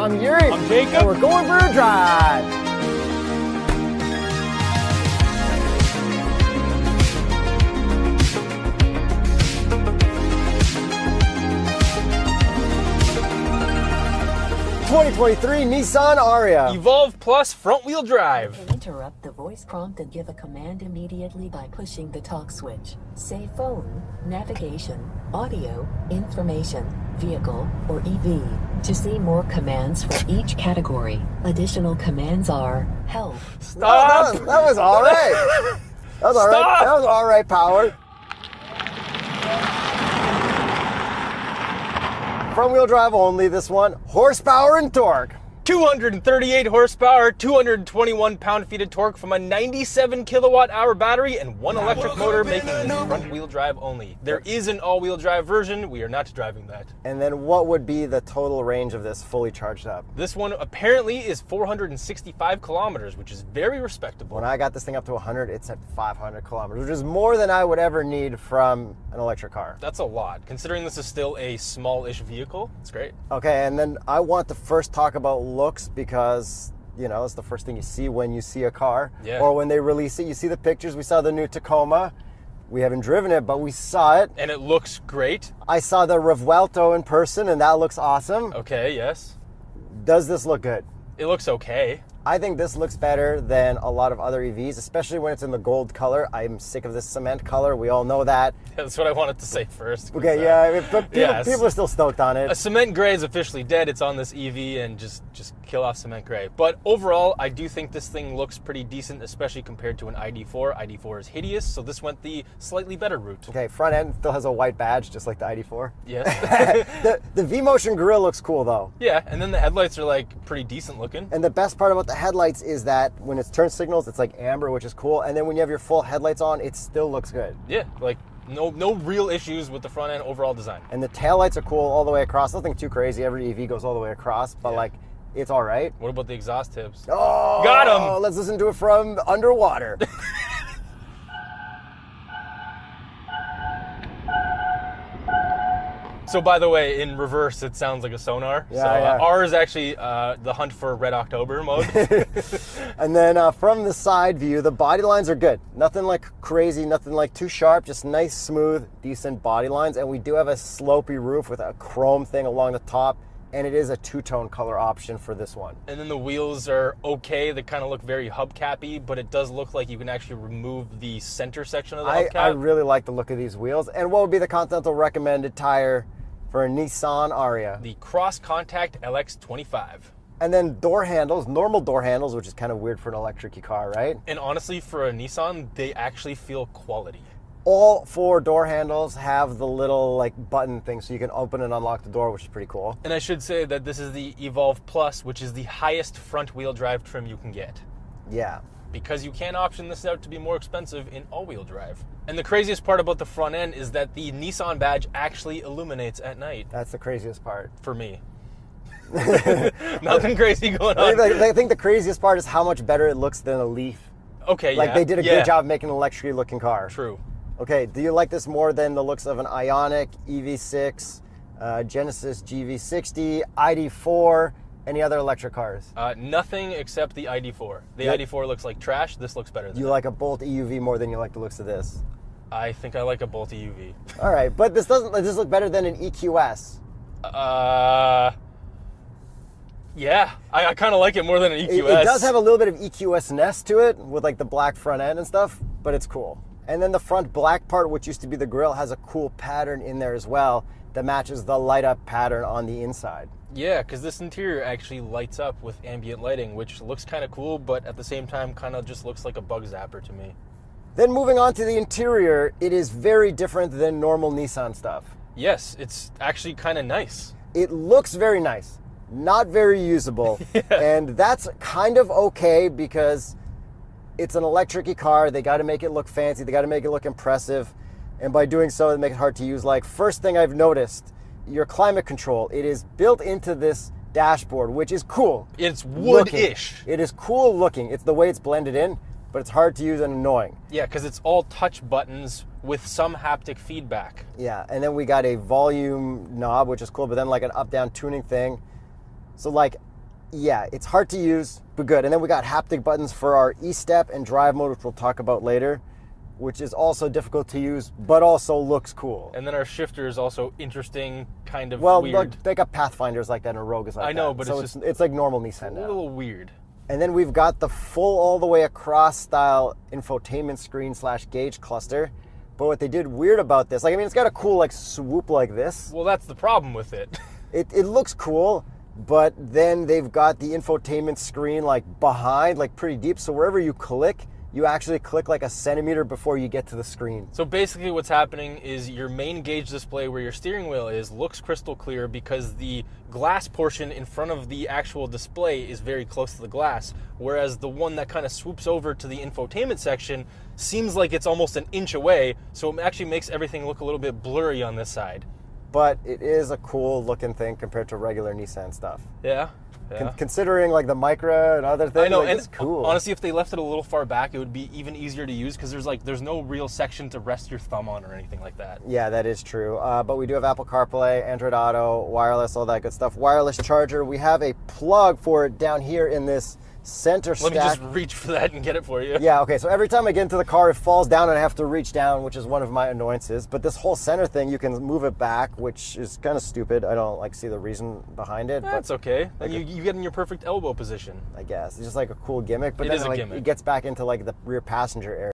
I'm Yuri. I'm Jacob. And we're going for a drive. '23 Nissan Ariya. Evolve Plus front-wheel drive. Interrupt the voice prompt and give a command immediately by pushing the talk switch. Say phone, navigation, audio, information, vehicle, or EV. To see more commands for each category, additional commands are help. Stop! That was all right. That was all right. That was all right, power. Front-wheel drive only, this one. Horsepower and torque. 238 horsepower, 221 pound-feet of torque from a 97 kilowatt-hour battery and one electric motor, making this front-wheel drive only. There is an all-wheel drive version. We are not driving that. And then what would be the total range of this fully charged up? This one apparently is 465 kilometers, which is very respectable. When I got this thing up to 100, it's at 500 kilometers, which is more than I would ever need from an electric car. That's a lot. Considering this is still a small-ish vehicle, it's great. Okay, and then I want to first talk about looks because, you know, it's the first thing you see when you see a car. Yeah. Or when they release it, you see the pictures. We saw the new Tacoma. We haven't driven it, but we saw it. And it looks great. I saw the Revuelto in person, and that looks awesome. Okay, yes. Does this look good? It looks okay. I think this looks better than a lot of other EVs, especially when it's in the gold color. I'm sick of this cement color. We all know that. That's what I wanted to say first. Okay, yeah, but people are still stoked on it. A cement gray is officially dead. It's on this EV, and just kill off cement gray. But overall, I do think this thing looks pretty decent, especially compared to an ID4. ID4 is hideous, so this went the slightly better route. Okay, front end still has a white badge, just like the ID4. Yes. The V-Motion grille looks cool, though. Yeah, and then the headlights are like pretty decent looking. And the best part about the headlights is that when it's turn signals, it's like amber, which is cool. And then when you have your full headlights on, it still looks good. Yeah, like no real issues with the front end overall design. And the taillights are cool all the way across. Nothing too crazy. Every EV goes all the way across, but like, it's all right. What about the exhaust tips? Oh, got him! Let's listen to it from underwater. So, by the way, in reverse, it sounds like a sonar. Yeah, so yeah. R is actually the hunt for Red October mode. And then from the side view, the body lines are good. Nothing like crazy, nothing like too sharp, just nice, smooth, decent body lines. And we do have a slopey roof with a chrome thing along the top. And it is a two-tone color option for this one. And then the wheels are okay. They kind of look very hubcappy, but it does look like you can actually remove the center section of the hubcap. I really like the look of these wheels. And what would be the Continental recommended tire for a Nissan Ariya? The Cross Contact LX25. And then door handles, normal door handles, which is kind of weird for an electric car, right? And honestly, for a Nissan, they actually feel quality. All four door handles have the little like button thing so you can open and unlock the door, which is pretty cool. And I should say that this is the Evolve Plus, which is the highest front-wheel drive trim you can get. Yeah. Because you can option this out to be more expensive in all-wheel drive. And the craziest part about the front end is that the Nissan badge actually illuminates at night. That's the craziest part. For me. Nothing crazy going on. I think the craziest part is how much better it looks than a Leaf. Okay, Like yeah. they did a good job making an electrically looking car. True. Okay, do you like this more than the looks of an Ioniq, EV6, Genesis GV60, ID4, any other electric cars? Nothing except the ID4. The ID4 looks like trash. This looks better than You like a Bolt EUV more than you like the looks of this? I think I like a Bolt EUV. All right, but this doesn't. Does this look better than an EQS? Yeah, I kind of like it more than an EQS. It does have a little bit of EQS-ness to it with like the black front end and stuff, but it's cool. And then the front black part, which used to be the grille, has a cool pattern in there as well that matches the light up pattern on the inside. Yeah, because this interior actually lights up with ambient lighting, which looks kind of cool, but at the same time kind of just looks like a bug zapper to me. Then moving on to the interior, it is very different than normal Nissan stuff. Yes, it's actually kind of nice. It looks very nice, not very usable. Yeah. And that's kind of okay because it's an electric car. They got to make it look fancy. They got to make it look impressive. And by doing so, they make it hard to use. Like, first thing I've noticed, your climate control. It is built into this dashboard, which is cool. It's wood-ish. It is cool looking. It's the way it's blended in, but it's hard to use and annoying. Yeah, because it's all touch buttons with some haptic feedback. Yeah, and then we got a volume knob, which is cool, but then like an up-down tuning thing. So like, Yeah, it's hard to use, but good. And then we got haptic buttons for our e-step and drive mode, which we'll talk about later, which is also difficult to use, but also looks cool. And then our shifter is also interesting, kind of well, weird. Look, they got Pathfinders like that and a Rogue is like that. I know, but so it's like normal Nissan a now. little weird. And then we've got the full all the way across style infotainment screen / gauge cluster. But what they did weird about this, like, I mean, it's got a cool like swoop like this. Well, that's the problem with it. It looks cool, but then they've got the infotainment screen like behind, like pretty deep. So wherever you click, you actually click like a centimeter before you get to the screen. So basically what's happening is your main gauge display where your steering wheel is looks crystal clear because the glass portion in front of the actual display is very close to the glass, whereas the one that kind of swoops over to the infotainment section seems like it's almost an inch away, so it actually makes everything look a little bit blurry on this side. But it is a cool looking thing compared to regular Nissan stuff. Yeah. Yeah. Considering like the Micra and other things, I know, like, and it's cool. Honestly, if they left it a little far back, it would be even easier to use because there's no real section to rest your thumb on or anything like that. Yeah, that is true. But we do have Apple CarPlay, Android Auto, wireless, all that good stuff. Wireless charger. We have a plug for it down here in this center stack. Let me just reach for that and get it for you. Yeah, okay, so every time I get into the car, it falls down and I have to reach down, which is one of my annoyances. But this whole center thing, you can move it back, which is kind of stupid. I don't see the reason behind it. That's but okay. Like you get in your perfect elbow position. I guess. It's just like a cool gimmick. But It then is a like, gimmick. it gets back into like the rear passenger area.